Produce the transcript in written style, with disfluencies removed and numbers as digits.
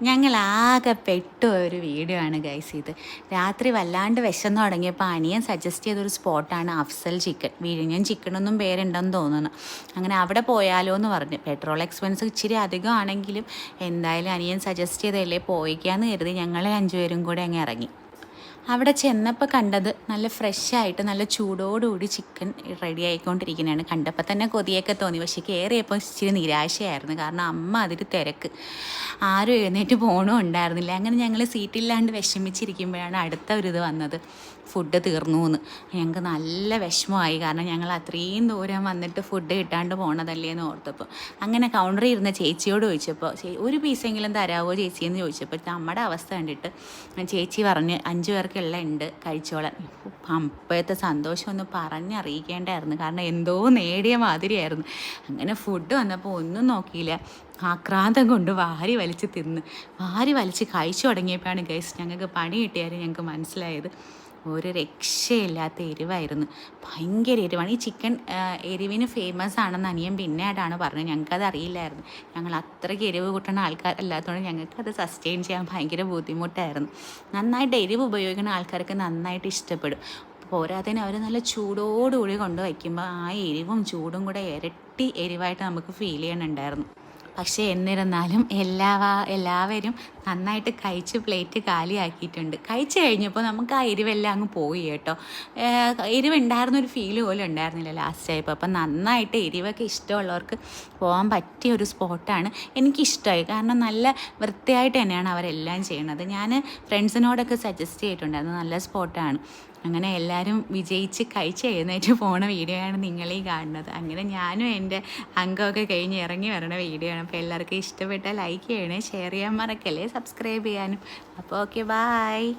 ഞങ്ങളാകെ പെട്ട ഒരു വീഡിയോ ആണ് ഗൈസ് ഇത്. രാത്രി വല്ലാണ്ട് വിശന്ന് തുടങ്ങിയപ്പോൾ അനിയൻ സജസ്റ്റ് ചെയ്തൊരു സ്പോട്ടാണ് അഫ്സൽ ചിക്കൻ. വിഴിഞ്ഞം ചിക്കനൊന്നും പേരുണ്ടെന്ന് തോന്നുന്നു. അങ്ങനെ അവിടെ പോയാലോ എന്ന് പറഞ്ഞു. പെട്രോൾ എക്സ്പെൻസ് ഇച്ചിരി അധികം ആണെങ്കിലും എന്തായാലും അനിയൻ സജസ്റ്റ് ചെയ്തല്ലേ പോയിക്കാന്ന് കരുതി ഞങ്ങൾ 5 പേരും കൂടെ അങ്ങ് ഇറങ്ങി. അവിടെ ചെന്നപ്പോൾ കണ്ടത് നല്ല ഫ്രഷായിട്ട് നല്ല ചൂടോടുകൂടി ചിക്കൻ റെഡി ആയിക്കൊണ്ടിരിക്കുന്നതാണ്. കണ്ടപ്പോൾ തന്നെ കൊതിയൊക്കെ തോന്നി. പക്ഷേ കയറിയപ്പോൾ ഇച്ചിരി നിരാശയായിരുന്നു. കാരണം അമ്മ അതിൽ തിരക്ക്, ആരും എഴുന്നേറ്റ് പോകണോ ഉണ്ടായിരുന്നില്ല. അങ്ങനെ ഞങ്ങൾ സീറ്റില്ലാണ്ട് വിഷമിച്ചിരിക്കുമ്പോഴാണ് അടുത്ത ഒരു ഇത് വന്നത്, ഫുഡ് തീർന്നു എന്ന്. ഞങ്ങൾക്ക് നല്ല വിഷമമായി. കാരണം ഞങ്ങൾ അത്രയും ദൂരം വന്നിട്ട് ഫുഡ് കിട്ടാണ്ട് പോകണതല്ലേ എന്ന് ഓർത്തപ്പോൾ. അങ്ങനെ കൗണ്ടറിൽ ഇരുന്ന ചേച്ചിയോട് ചോദിച്ചപ്പോൾ, ഒരു പീസെങ്കിലും തരാമോ ചേച്ചി എന്ന് ചോദിച്ചപ്പോൾ നമ്മുടെ അവസ്ഥ കണ്ടിട്ട് ചേച്ചി പറഞ്ഞ് 5 പേർക്കുള്ള ഉണ്ട്, കഴിച്ചോളാൻ. അപ്പോഴത്തെ സന്തോഷം ഒന്ന് പറഞ്ഞറിയിക്കേണ്ടായിരുന്നു. കാരണം എന്തോ നേടിയ മാതിരിയായിരുന്നു. അങ്ങനെ ഫുഡ് വന്നപ്പോൾ ഒന്നും നോക്കിയില്ല, ആക്രാന്തം കൊണ്ട് വാരി വലിച്ച് തിന്ന് വാരി വലിച്ച് കഴിച്ചു തുടങ്ങിയപ്പോഴാണ് ഗൈസ് ഞങ്ങൾക്ക് പണി കിട്ടിയാലും ഞങ്ങൾക്ക് മനസ്സിലായത് ഒരു രക്ഷയില്ലാത്ത എരിവായിരുന്നു. ഭയങ്കര എരിവാണ്. ഈ ചിക്കൻ എരിവിന് ഫേമസ് ആണെന്ന് അനിയൻ പിന്നീടാണ് പറഞ്ഞത്. ഞങ്ങൾക്കത് അറിയില്ലായിരുന്നു. ഞങ്ങൾ അത്രയ്ക്ക് എരിവ് കൂട്ടുന്ന ആൾക്കാരല്ലാത്തതുകൊണ്ട് ഞങ്ങൾക്കത് സസ്റ്റെയിൻ ചെയ്യാൻ ഭയങ്കര ബുദ്ധിമുട്ടായിരുന്നു. നന്നായിട്ട് എരിവ് ഉപയോഗിക്കുന്ന ആൾക്കാർക്ക് നന്നായിട്ട് ഇഷ്ടപ്പെടും. പോരാത്തതിന് അവർ നല്ല ചൂടോടുകൂടി കൊണ്ട് വയ്ക്കുമ്പോൾ ആ എരിവും ചൂടും കൂടെ ഇരട്ടി എരിവായിട്ട് നമുക്ക് ഫീൽ ചെയ്യണുണ്ടായിരുന്നു. പക്ഷേ എന്നിരുന്നാലും എല്ലാവരും നന്നായിട്ട് കഴിച്ച് പ്ലേറ്റ് കാലിയാക്കിയിട്ടുണ്ട്. കഴിച്ച് കഴിഞ്ഞപ്പോൾ നമുക്ക് ആ എരിവെല്ലാം അങ്ങ് പോയി കേട്ടോ. എരിവുണ്ടായിരുന്നൊരു ഫീല് പോലും ഉണ്ടായിരുന്നില്ല ലാസ്റ്റ് ആയപ്പോൾ. അപ്പം നന്നായിട്ട് എരിവൊക്കെ ഇഷ്ടമുള്ളവർക്ക് പോകാൻ പറ്റിയ ഒരു സ്പോട്ടാണ്. എനിക്കിഷ്ടമായി. കാരണം നല്ല വൃത്തിയായിട്ട് തന്നെയാണ് അവരെല്ലാം ചെയ്യണത്. ഞാൻ ഫ്രണ്ട്സിനോടൊക്കെ സജസ്റ്റ് ചെയ്തിട്ടുണ്ടായിരുന്നു, നല്ല സ്പോട്ടാണ്. അങ്ങനെ എല്ലാവരും വിജയിച്ച് കഴിച്ച് എഴുന്നേറ്റ് പോണ വീഡിയോ ആണ് നിങ്ങളീ കാണുന്നത്. അങ്ങനെ ഞാനും എൻ്റെ അംഗമൊക്കെ കഴിഞ്ഞ് ഇറങ്ങി വരണ വീഡിയോ ആണ്. അപ്പോൾ എല്ലാവർക്കും ഇഷ്ടപ്പെട്ടാൽ ലൈക്ക് ചെയ്യണേ, ഷെയർ ചെയ്യാൻ മറക്കല്ലേ, സബ്സ്ക്രൈബ് ചെയ്യാനും. അപ്പോൾ ഓക്കെ, ബായ്.